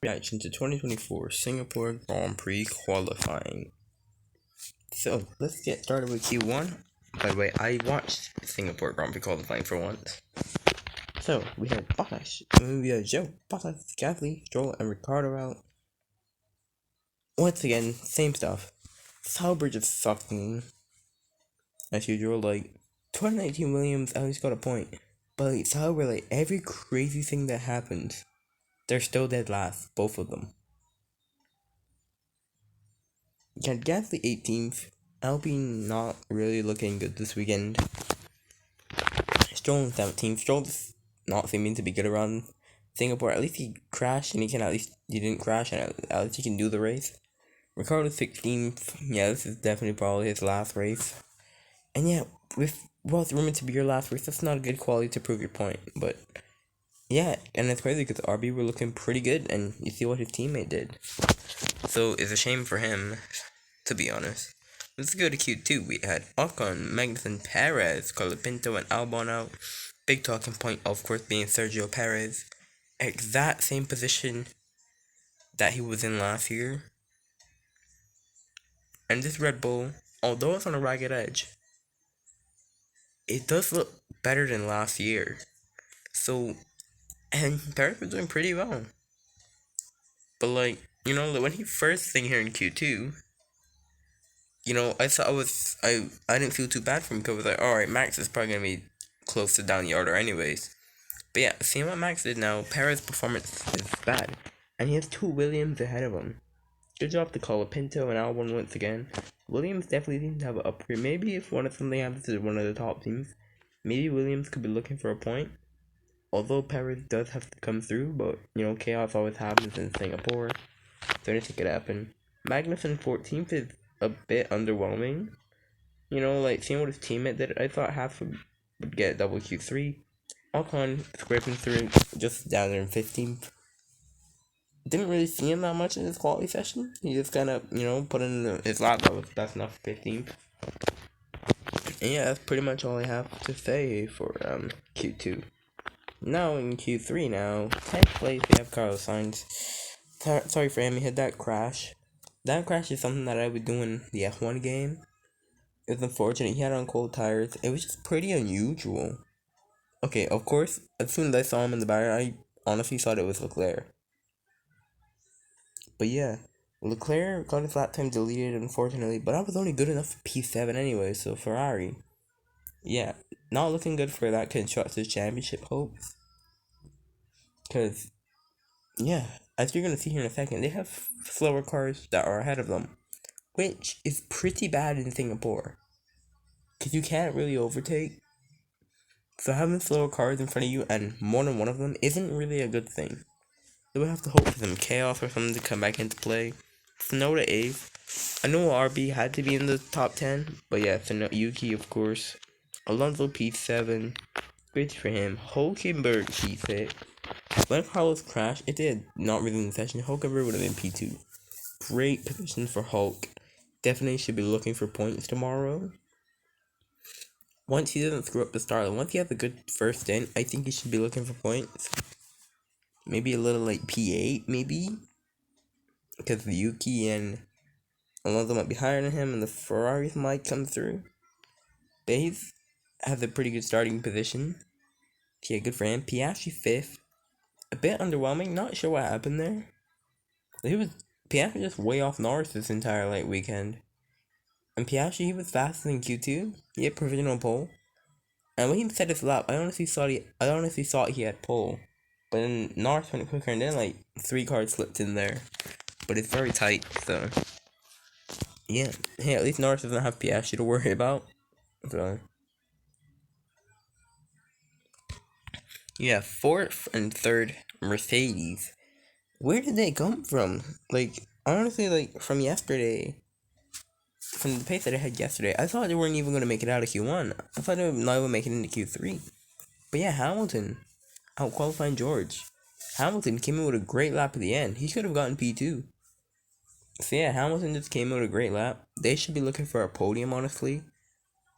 Reaction to 2024 Singapore Grand Prix qualifying. So let's get started with Q1. By the way, I watched Singapore Grand Prix qualifying for once. So we had Bottas, we had Joe, Bottas, Gasly, Stroll, and Ricardo out. Once again, same stuff. Sauber just sucking as usual. Like 2019 Williams at least got a point, but like, Sauber, like every crazy thing that happens, they're still dead last, both of them. Yeah, Gasly 18th. Alpine not really looking good this weekend. Stroll 17th. Stroll just not seeming to be good around Singapore. At least he crashed and he didn't crash and at least he can do the race. Ricardo 16th. Yeah, this is definitely probably his last race. And yeah, with what's rumored to be your last race, that's not a good quality to prove your point. But yeah, and it's crazy because RB were looking pretty good and you see what his teammate did. So it's a shame for him, to be honest. Let's go to Q2. We had Ocon, Magnussen, Perez, Colapinto, and Albon out. Big talking point, of course, being Sergio Perez. Exact same position that he was in last year. And this Red Bull, although it's on a ragged edge, it does look better than last year. So, and Perez was doing pretty well. But like, when he first thing here in Q2, I thought I didn't feel too bad for him because I was like, alright, Max is probably gonna be close to down the order anyways. But yeah, seeing what Max did now, Perez's performance is bad. And he has two Williams ahead of him. Good job to Colapinto and Albon once again. Williams definitely seems to have an upgrade. Maybe if something happens to one of the top teams, maybe Williams could be looking for a point. Although Perez does have to come through, but chaos always happens in Singapore. So anything could happen. Magnussen 14th is a bit underwhelming. Like seeing what his teammate did, I thought half would get double Q3. Ocon scraping through just down there in 15th. Didn't really see him that much in his quality session. He just kind of, put in his lap. That's enough for 15th. And yeah, that's pretty much all I have to say for Q2. Now in Q3 now, 10th place we have Carlos Sainz. Sorry for him, he had that crash. That crash is something that I would do in the F1 game. It was unfortunate, he had on cold tires. It was just pretty unusual. Okay, of course, as soon as I saw him in the barrier, I honestly thought it was Leclerc. But yeah, Leclerc got his lap time deleted, unfortunately, but that was only good enough for P7 anyway, so Ferrari. Yeah, not looking good for that Constructors' Championship hopes. Because, yeah, as you're going to see here in a second, they have slower cars that are ahead of them, which is pretty bad in Singapore. Because you can't really overtake. So having slower cars in front of you and more than one of them isn't really a good thing. They would have to hope for some chaos or something to come back into play. Tsunoda 8th. I know RB had to be in the top 10, but yeah, Yuki of course. Alonso P7. Great for him. Hulkenberg P6. When Carlos crashed, it did not really in the session. Hulkenberg would have been P2. Great position for Hulk. Definitely should be looking for points tomorrow. Once he doesn't screw up the start, once he has a good first stint, I think he should be looking for points. Maybe a little like P8, maybe? Because Yuki and Alonso might be higher than him and the Ferraris might come through. But he has a pretty good starting position. Yeah, good for him. Piastri 5th. A bit underwhelming, not sure what happened there. Piastri just way off Norris this entire weekend. And Piastri, he was faster than Q2. He had provisional pole. And when he set his lap, I honestly thought he had pole. But then Norris went quicker and then 3 cars slipped in there. But it's very tight, so yeah. Hey, at least Norris doesn't have Piastri to worry about. So yeah, 4th and 3rd Mercedes. Where did they come from? Honestly, from yesterday, from the pace that I had yesterday, I thought they weren't even going to make it out of Q1. I thought they would not even make it into Q3. But yeah, Hamilton out qualifying George. Hamilton came in with a great lap at the end. He could have gotten P2. So yeah, Hamilton just came in with a great lap. They should be looking for a podium, honestly.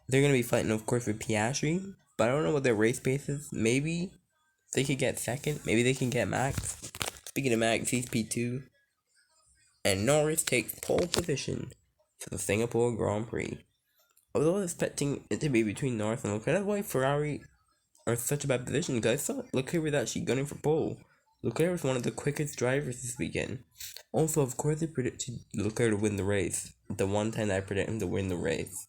They're going to be fighting, of course, with Piastri. But I don't know what their race pace is. Maybe they could get second. Maybe they can get Max. Speaking of Max, he's P2. And Norris takes pole position for the Singapore Grand Prix. Although I was expecting it to be between Norris and Leclerc, that's why Ferrari are in such a bad position, because I thought Leclerc was actually gunning for pole. Leclerc was one of the quickest drivers this weekend. Also, of course, I predicted Leclerc to win the race. The one time I predicted him to win the race.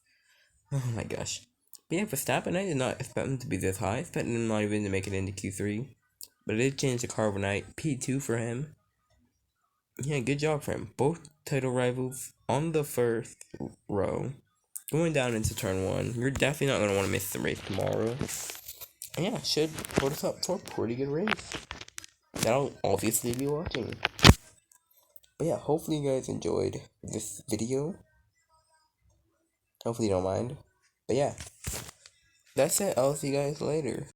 Oh my gosh. But yeah, Verstappen, I did not expect him to be this high. I expected him not even to make it into Q3. But it did change the car overnight. P2 for him. Yeah, good job for him. Both title rivals on the first row. Going down into turn 1. You're definitely not going to want to miss the race tomorrow. And yeah, should put us up for a pretty good race that I'll obviously be watching. But yeah, hopefully you guys enjoyed this video. Hopefully you don't mind. But yeah, that's it. I'll see you guys later.